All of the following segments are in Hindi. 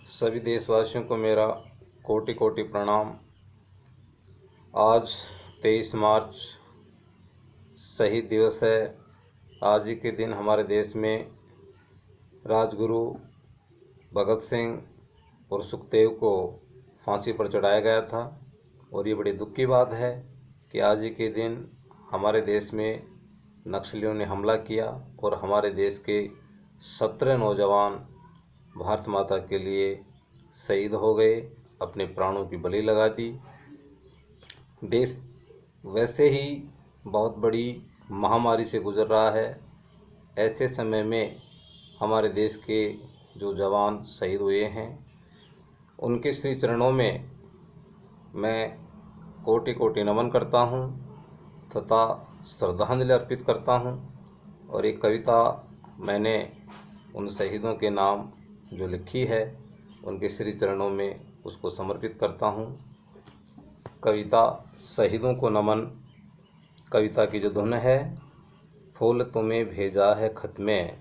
सभी देशवासियों को मेरा कोटि कोटि प्रणाम। आज 23 मार्च शहीद दिवस है। आज ही के दिन हमारे देश में राजगुरु भगत सिंह और सुखदेव को फांसी पर चढ़ाया गया था। और ये बड़ी दुख की बात है कि आज ही के दिन हमारे देश में नक्सलियों ने हमला किया और हमारे देश के 17 नौजवान भारत माता के लिए शहीद हो गए, अपने प्राणों की बलि लगा दी। देश वैसे ही बहुत बड़ी महामारी से गुजर रहा है। ऐसे समय में हमारे देश के जो जवान शहीद हुए हैं उनके श्री चरणों में मैं कोटि कोटि नमन करता हूं तथा श्रद्धांजलि अर्पित करता हूं। और एक कविता मैंने उन शहीदों के नाम जो लिखी है उनके श्री चरणों में उसको समर्पित करता हूं। कविता शहीदों को नमन। कविता की जो धुन है, फूल तुम्हें भेजा है खत में,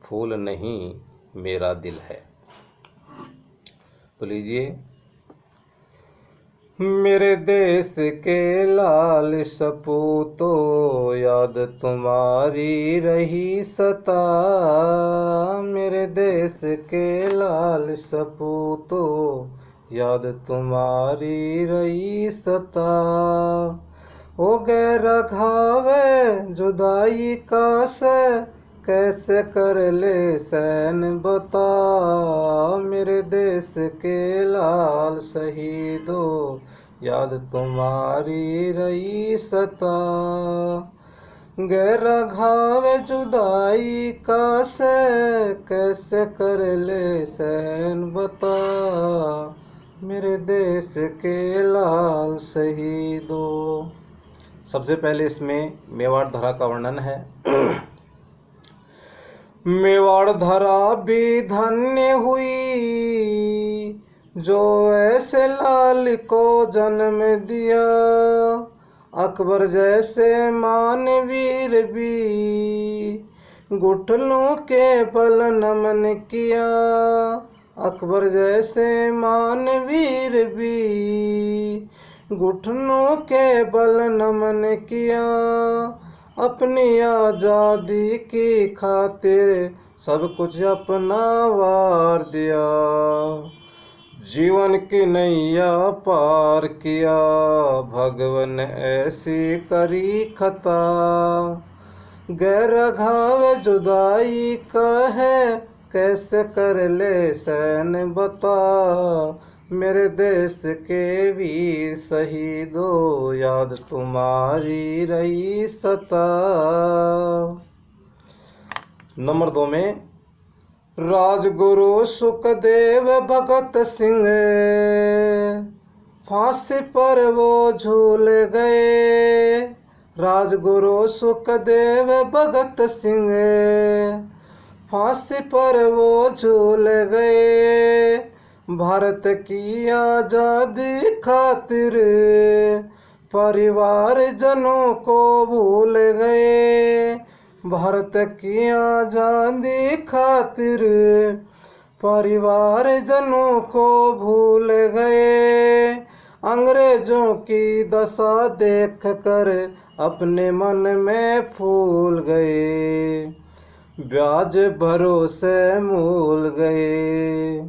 फूल नहीं मेरा दिल है। तो लीजिए। मेरे देश के लाल सपूतों याद तुम्हारी रही सता, मेरे देश के लाल सपूतों याद तुम्हारी रही सता। ओ गहरा घावे जुदाई का से कैसे कर ले सहन बता, मेरे देश के लाल शहीदों याद तुम्हारी रही सता। गहरा घाव जुदाई का से कैसे कर ले सहन बता, मेरे देश के लाल शहीदों। सबसे पहले इसमें मेवाड़ धरा का वर्णन है। मेवाड़ धरा भी धन्य हुई जो ऐसे लाल को जन्म दिया, अकबर जैसे मानवीर भी घुटनों के बल नमन किया, अकबर जैसे मानवीर भी घुटनों के बल नमन किया। अपनी आज़ादी की खातिर सब कुछ अपना वार दिया, जीवन की नैया पार किया, भगवन ऐसी करी खता। गहरा घाव जुदाई का है कैसे कर ले सहन बता, मेरे देश के वीर शहीदों याद तुम्हारी रही सता। नंबर 2 में राजगुरु सुखदेव भगत सिंह फांसी पर वो झूल गए, राजगुरु सुखदेव भगत सिंह फांसी पर वो झूल गए। भारत की आज़ादी खातिर परिवार जनों को भूल गए, भारत की आज़ादी खातिर परिवार जनों को भूल गए। अंग्रेजों की दशा देख कर अपने मन में फूल गए, ब्याज भरोसे मूल गए,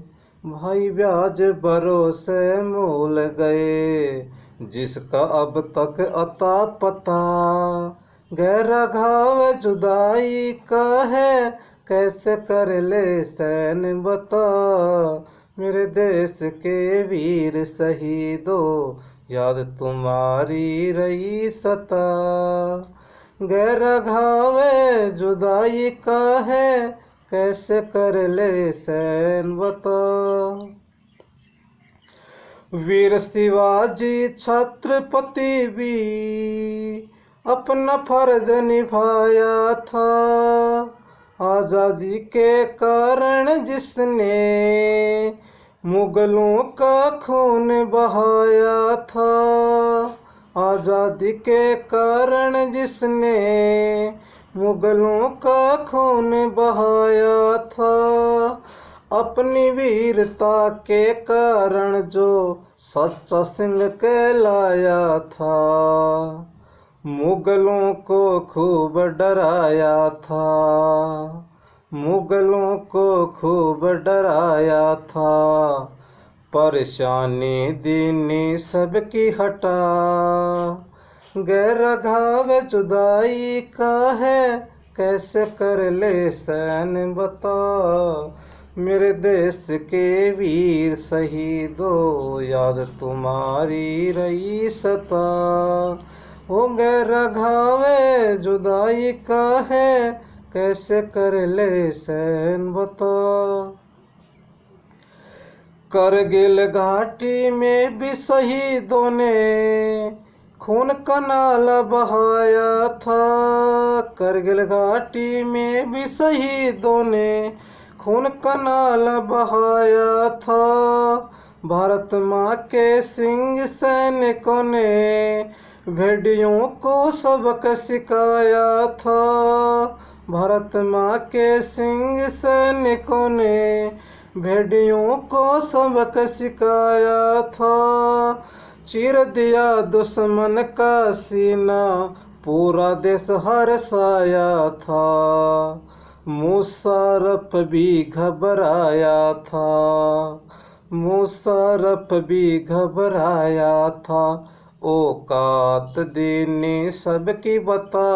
भाई ब्याज भरोसे मूल गए, जिसका अब तक अता पता। गहरा घाव जुदाई का है कैसे कर ले सहन बता, मेरे देश के वीर शहीदों याद तुम्हारी रही सता। गहरा घाव जुदाई का है कैसे कर ले सहन बता। वीर शिवाजी छत्रपति भी अपना फर्ज निभाया था, आज़ादी के कारण जिसने मुगलों का खून बहाया था, आज़ादी के कारण जिसने मुगलों का खून बहाया था। अपनी वीरता के कारण जो सच्चा सिंह कहलाया था, मुगलों को खूब डराया था, मुगलों को खूब डराया था। परेशानी दीनी सबकी हटा, गैर घाव जुदाई का है, कैसे कर ले सहन बता। मेरे देश के वीर शहीदों, याद तुम्हारी रही सता। वो गैर घावे जुदाई का है, कैसे कर ले सहन बता। करगिल घाटी में भी शहीदों ने खून का नाला बहाया था। करगिल घाटी में भी शहीदों ने खून का नाला बहाया था। भारत माँ के सिंह सैनिकों ने भेड़ियों को सबक सिखाया था। भारत माँ के सिंह सैनिकों ने भेड़ियों को सबक सिखाया था। चीर दिया दुश्मन का सीना, पूरा देश हर्षाया था। मुशर्रफ भी घबराया था, मुशर्रफ भी घबराया था। औकात दीनी सबकी बता,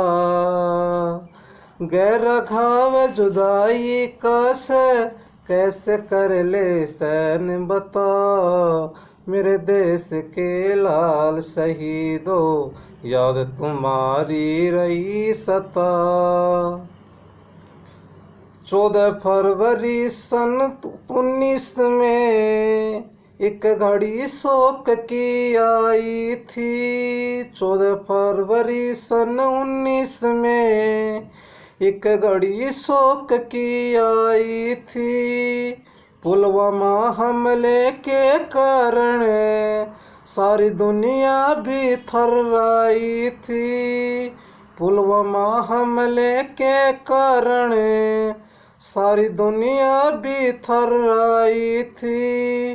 गैर घाव जुदाई का से, कैसे कर ले सहन बता। मेरे देश के लाल शहीदों, याद तुम्हारी रही सता। 14 फरवरी सन 19 में एक घड़ी शोक की आई थी। 14 फरवरी सन 19 में एक घड़ी शोक की आई थी। पुलवामा हमले के कारण सारी दुनिया भी थर्राई थी। पुलवामा हमले के कारण सारी दुनिया भी थर्राई थी।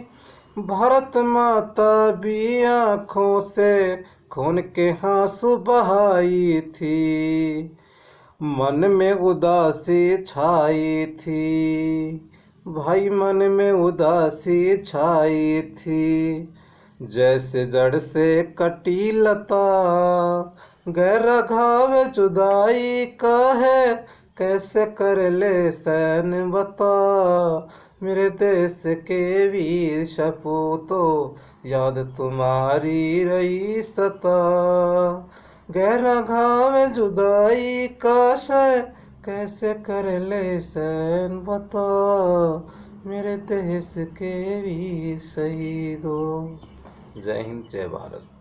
भारत माता भी आँखों से खून के आंसू बहाई थी। मन में उदासी छाई थी भाई, मन में उदासी छाई थी। जैसे जड़ से कटी लता, गहरा घाव जुदाई का है, कैसे कर ले सहन बता। मेरे देश के वीर सपूतों, याद तुम्हारी रही सता। गहरा घाव जुदाई का से, कैसे कर ले सहन बता। मेरे देश के वीर शहीदों। जय हिंद, जय भारत।